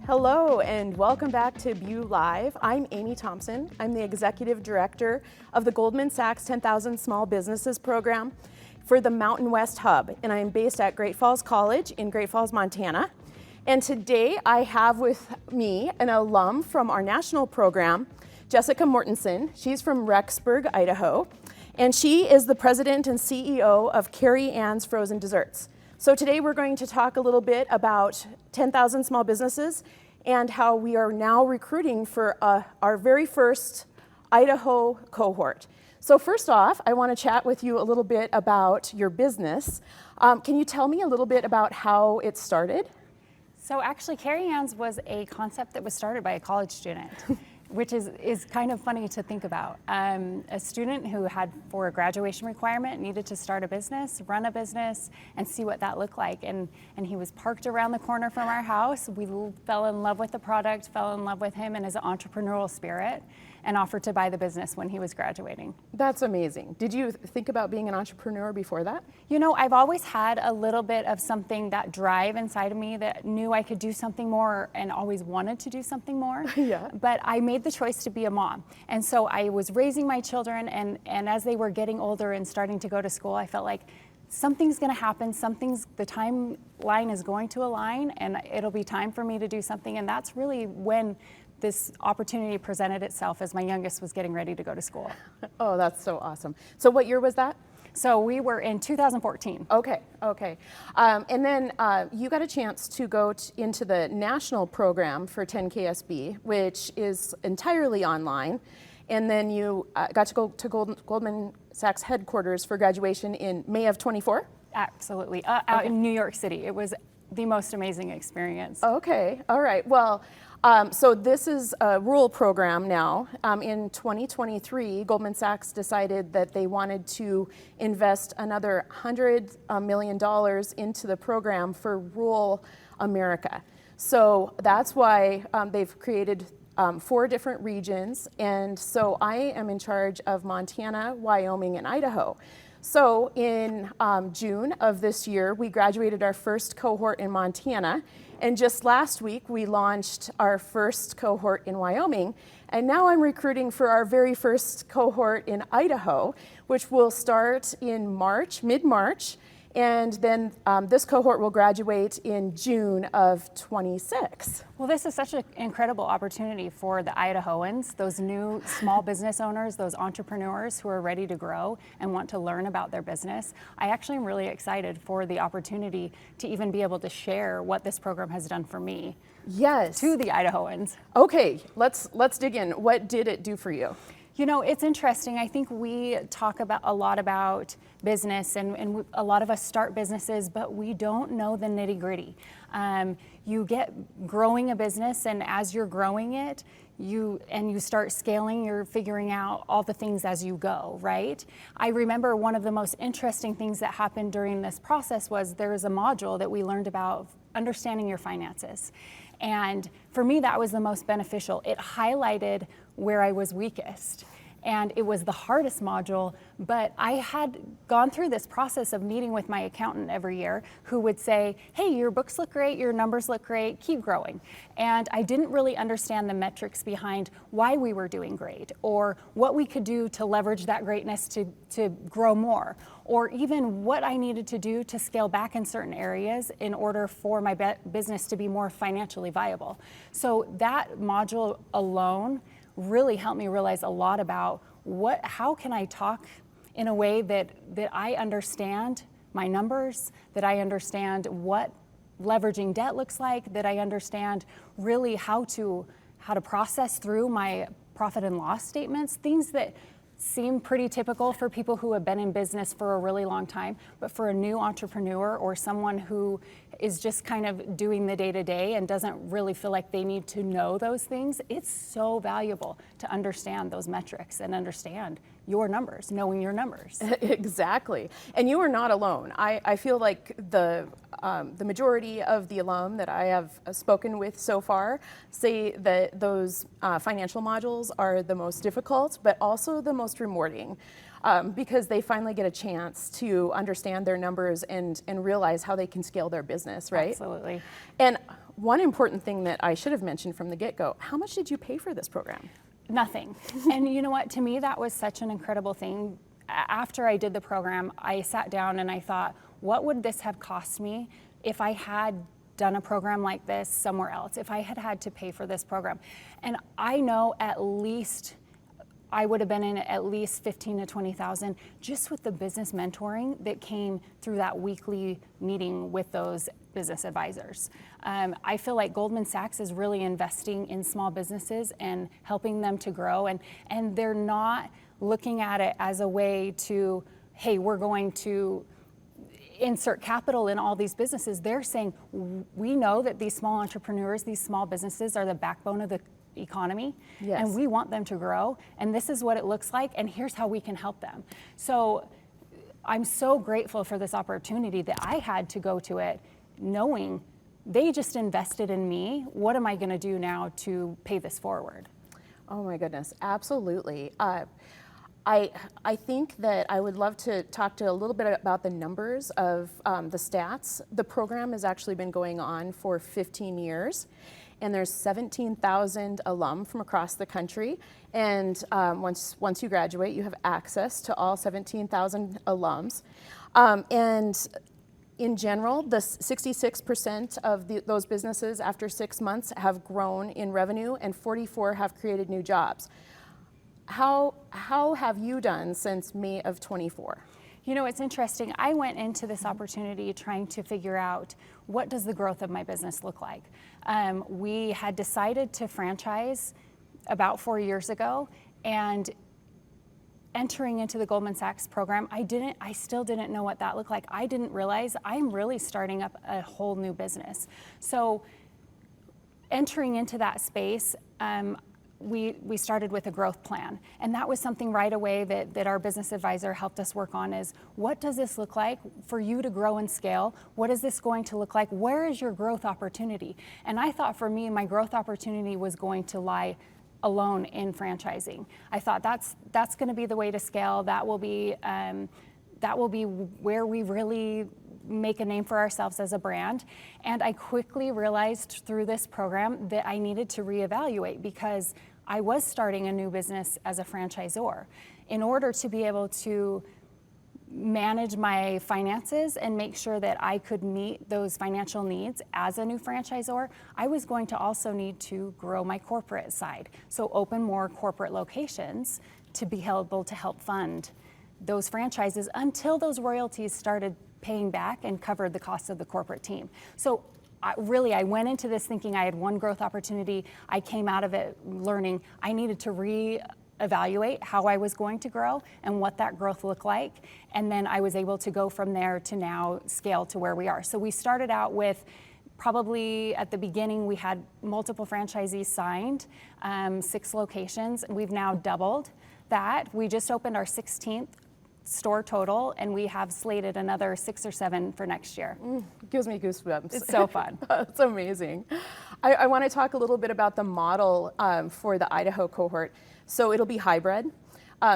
Hello and welcome back to Bu Live. I'm Amie Thompson. I'm the Executive Director of the Goldman Sachs 10,000 Small Businesses Program for the Mountain West Hub, and I'm based at Great Falls College in Great Falls, Montana. And today I have with me an alum from our national program, Jessica Mortensen. She's from Rexburg, Idaho, and she is the president and CEO of Karie Frozen Desserts. So today we're going to talk a little bit about 10,000 small businesses and how we are now recruiting for our very first Idaho cohort. So first off, I want to chat with you a little bit about your business. Can you tell me a little bit about how it started? So actually, Karie was a concept that was started by a college student, which is kind of funny to think about. A student who had, for a graduation requirement, needed to start a business, run a business, and see what that looked like. And he was parked around the corner from our house. We fell in love with the product, fell in love with him and his entrepreneurial spirit, and offered to buy the business when he was graduating. That's amazing. Did you think about being an entrepreneur before that? You know, I've always had a little bit of something, that drive inside of me that knew I could do something more and always wanted to do something more. Yeah. But I made the choice to be a mom. And so I was raising my children, and as they were getting older and starting to go to school, I felt like something's going to happen, the timeline is going to align, and it'll be time for me to do something. And that's really when this opportunity presented itself, as my youngest was getting ready to go to school. Oh, that's so awesome. So what year was that? So we were in 2014. Okay. And then you got a chance to go into the national program for 10KSB, which is entirely online. And then you got to go to Goldman Sachs headquarters for graduation in May of 24? Absolutely, out in New York City. It was the most amazing experience. Okay, all right. Well, so this is a rural program now. In 2023, Goldman Sachs decided that they wanted to invest another $100 million into the program for rural America. So that's why they've created 4 different regions. And so I am in charge of Montana, Wyoming, and Idaho. So in June of this year, we graduated our first cohort in Montana. And just last week, we launched our first cohort in Wyoming. And now I'm recruiting for our very first cohort in Idaho, which will start in March, mid-March. And then this cohort will graduate in June of 26. Well, this is such an incredible opportunity for the Idahoans, those new small business owners, those entrepreneurs who are ready to grow and want to learn about their business. I actually am really excited for the opportunity to even be able to share what this program has done for me. Yes. To the Idahoans. Okay, let's dig in. What did it do for you? You know, it's interesting. I think we talk a lot about business, and a lot of us start businesses, but we don't know the nitty-gritty. You get growing a business, and as you're growing it, you start scaling, you're figuring out all the things as you go, right? I remember one of the most interesting things that happened during this process was there was a module that we learned about understanding your finances. And for me, that was the most beneficial. It highlighted where I was weakest. And it was the hardest module, but I had gone through this process of meeting with my accountant every year who would say, hey, your books look great, your numbers look great, keep growing. And I didn't really understand the metrics behind why we were doing great, or what we could do to leverage that greatness to grow more, or even what I needed to do to scale back in certain areas in order for my business to be more financially viable. So that module alone really helped me realize a lot about how can I talk in a way that I understand my numbers, that I understand what leveraging debt looks like, that I understand really how to process through my profit and loss statements, things that seem pretty typical for people who have been in business for a really long time, but for a new entrepreneur or someone who is just kind of doing the day-to-day and doesn't really feel like they need to know those things, it's so valuable to understand those metrics and understand your numbers, knowing your numbers. Exactly. And you are not alone. I feel like the majority of the alum that I have spoken with so far say that those financial modules are the most difficult, but also the most rewarding. Because they finally get a chance to understand their numbers and realize how they can scale their business, right? Absolutely. And one important thing that I should have mentioned from the get-go, how much did you pay for this program? Nothing. And you know what, to me that was such an incredible thing. After I did the program, I sat down and I thought, what would this have cost me if I had done a program like this somewhere else, if I had to pay for this program? And I know at least I would have been in at least 15 to 20,000 just with the business mentoring that came through that weekly meeting with those business advisors. I feel like Goldman Sachs is really investing in small businesses and helping them to grow, and they're not looking at it as a way to, hey, we're going to insert capital in all these businesses. They're saying, we know that these small entrepreneurs, these small businesses are the backbone of the economy, yes, and we want them to grow, and this is what it looks like, and here's how we can help them. So I'm so grateful for this opportunity that I had to go to it knowing they just invested in me. What am I going to do now to pay this forward? Oh my goodness, absolutely. I think that I would love to talk to a little bit about the numbers of the stats. The program has actually been going on for 15 years. And there's 17,000 alum from across the country. And once you graduate, you have access to all 17,000 alums. And in general, the 66% of those businesses after 6 months have grown in revenue, and 44 have created new jobs. How have you done since May of 24? You know, it's interesting. I went into this opportunity trying to figure out, what does the growth of my business look like? We had decided to franchise about 4 years ago, and entering into the Goldman Sachs program, I still didn't know what that looked like. I didn't realize I'm really starting up a whole new business. So entering into that space, we started with a growth plan, and that was something right away that our business advisor helped us work on. Is, what does this look like for you to grow and scale? What is this going to look like? Where is your growth opportunity? And I thought for me, my growth opportunity was going to lie alone in franchising. I thought that's going to be the way to scale. That will be where we really make a name for ourselves as a brand. And I quickly realized through this program that I needed to reevaluate, because I was starting a new business as a franchisor. In order to be able to manage my finances and make sure that I could meet those financial needs as a new franchisor, I was going to also need to grow my corporate side. So open more corporate locations to be able to help fund those franchises until those royalties started paying back and covered the cost of the corporate team. So I went into this thinking I had one growth opportunity. I came out of it learning I needed to reevaluate how I was going to grow and what that growth looked like. And then I was able to go from there to now scale to where we are. So we started out with, probably at the beginning, we had multiple franchisees signed, 6 locations. We've now doubled that. We just opened our 16th store total, and we have slated another 6 or 7 for next year. Gives me goosebumps. It's so fun. It's amazing. I want to talk a little bit about the model for the Idaho cohort. So it'll be hybrid.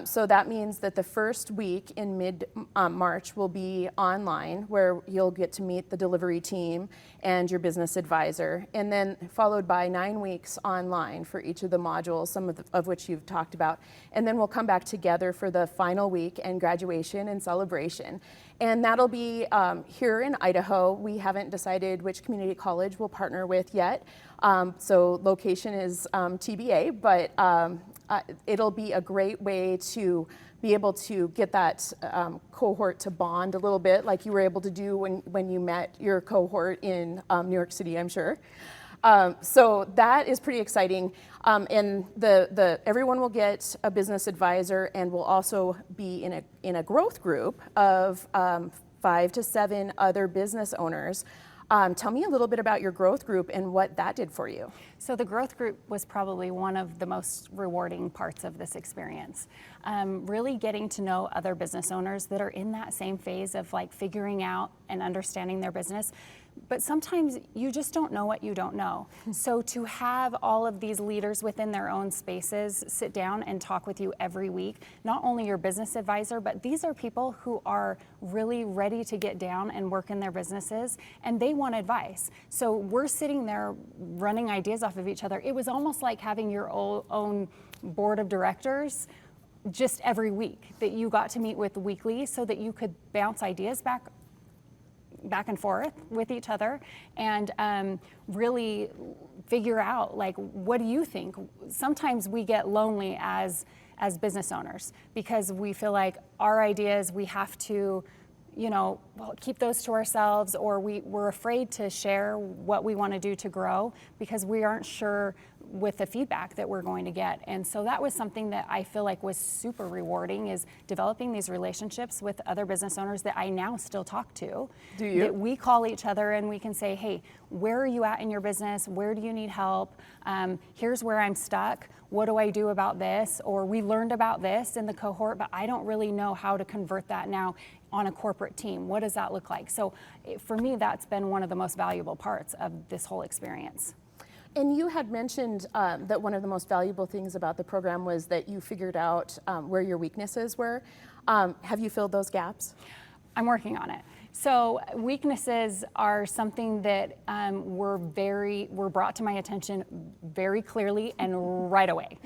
So that means that the first week in mid-March will be online, where you'll get to meet the delivery team and your business advisor, and then followed by 9 weeks online for each of the modules, some of which you've talked about. And then we'll come back together for the final week and graduation and celebration. And that'll be here in Idaho. We haven't decided which community college we'll partner with yet. So location is TBA, but it'll be a great way to be able to get that cohort to bond a little bit, like you were able to do when you met your cohort in New York City, I'm sure. So that is pretty exciting. And everyone will get a business advisor, and will also be in a growth group of 5 to 7 other business owners. Tell me a little bit about your growth group and what that did for you. So the growth group was probably one of the most rewarding parts of this experience. Really getting to know other business owners that are in that same phase of like figuring out and understanding their business. But sometimes you just don't know what you don't know. So to have all of these leaders within their own spaces sit down and talk with you every week, not only your business advisor, but these are people who are really ready to get down and work in their businesses, and they want advice. So we're sitting there running ideas off of each other. It was almost like having your own board of directors just every week that you got to meet with weekly, so that you could bounce ideas back and forth with each other, and really figure out, like, what do you think? Sometimes we get lonely as business owners because we feel like our ideas, we have to, keep those to ourselves, or we're afraid to share what we want to do to grow because we aren't sure with the feedback that we're going to get. And so that was something that I feel like was super rewarding, is developing these relationships with other business owners that I now still talk to. Do you? That we call each other and we can say, hey, where are you at in your business? Where do you need help? Here's where I'm stuck. What do I do about this? Or we learned about this in the cohort, but I don't really know how to convert that now on a corporate team. What does that look like? So for me, that's been one of the most valuable parts of this whole experience. And you had mentioned that one of the most valuable things about the program was that you figured out where your weaknesses were. Have you filled those gaps? I'm working on it. So weaknesses are something that were brought to my attention very clearly and right away.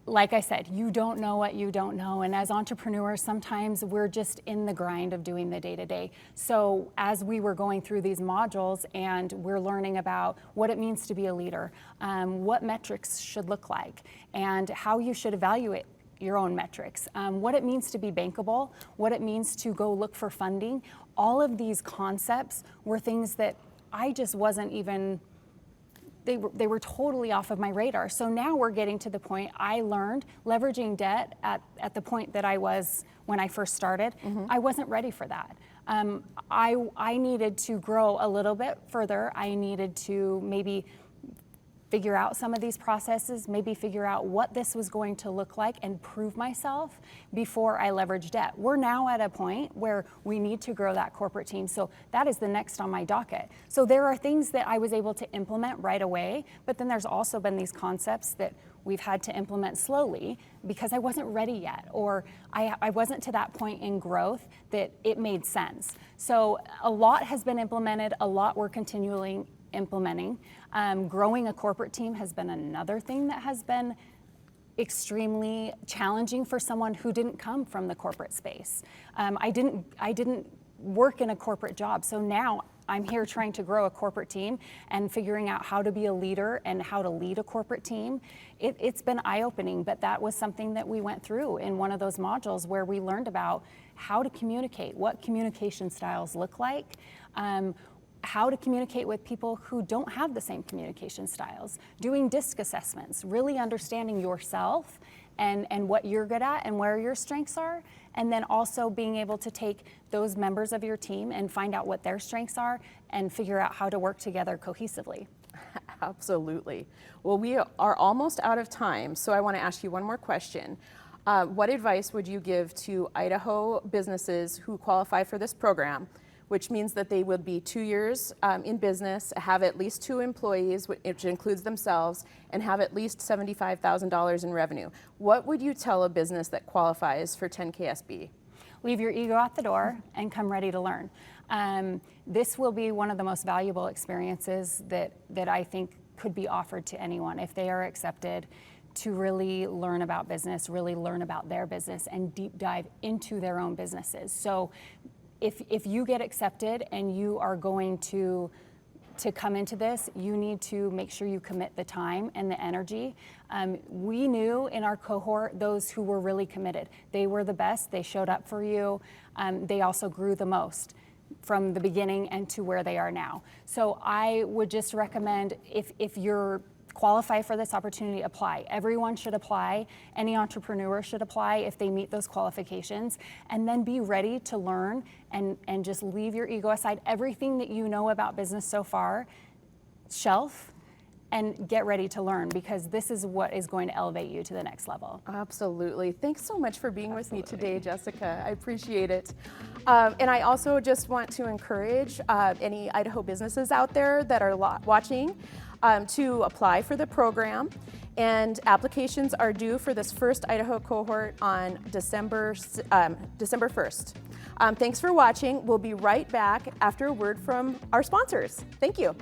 Like I said, you don't know what you don't know. And as entrepreneurs, sometimes we're just in the grind of doing the day-to-day. So as we were going through these modules and we're learning about what it means to be a leader, what metrics should look like, and how you should evaluate your own metrics, what it means to be bankable, what it means to go look for funding, all of these concepts were things that I just wasn't even, they were totally off of my radar. So now we're getting to the point I learned leveraging debt at the point that I was when I first started. I wasn't ready for that. I needed to grow a little bit further. I needed to maybe figure out some of these processes, maybe figure out what this was going to look like and prove myself before I leverage debt. We're now at a point where we need to grow that corporate team. So that is the next on my docket. So there are things that I was able to implement right away, but then there's also been these concepts that we've had to implement slowly because I wasn't ready yet, or I wasn't to that point in growth that it made sense. So a lot has been implemented, a lot we're continually implementing. Growing a corporate team has been another thing that has been extremely challenging for someone who didn't come from the corporate space. I didn't work in a corporate job, so now I'm here trying to grow a corporate team and figuring out how to be a leader and how to lead a corporate team. It's been eye-opening, but that was something that we went through in one of those modules where we learned about how to communicate, what communication styles look like, how to communicate with people who don't have the same communication styles, doing DISC assessments, really understanding yourself and what you're good at and where your strengths are, and then also being able to take those members of your team and find out what their strengths are and figure out how to work together cohesively. Absolutely. Well, we are almost out of time, so I want to ask you one more question. What advice would you give to Idaho businesses who qualify for this program, which means that they would be 2 years in business, have at least 2 employees, which includes themselves, and have at least $75,000 in revenue? What would you tell a business that qualifies for 10KSB? Leave your ego at the door and come ready to learn. This will be one of the most valuable experiences that I think could be offered to anyone if they are accepted, to really learn about business, really learn about their business, and deep dive into their own businesses. So if you get accepted and you are going to come into this, you need to make sure you commit the time and the energy. We knew in our cohort those who were really committed. They were the best, they showed up for you. They also grew the most from the beginning and to where they are now. So I would just recommend, if you're qualify for this opportunity, apply. Everyone should apply. Any entrepreneur should apply if they meet those qualifications, and then be ready to learn and just leave your ego aside. Everything that you know about business so far, shelf, and get ready to learn, because this is what is going to elevate you to the next level. Absolutely. Thanks so much for being with me today, Jessica. I appreciate it. And I also just want to encourage any Idaho businesses out there that are watching to apply for the program. And applications are due for this first Idaho cohort on December 1st. Thanks for watching. We'll be right back after a word from our sponsors. Thank you.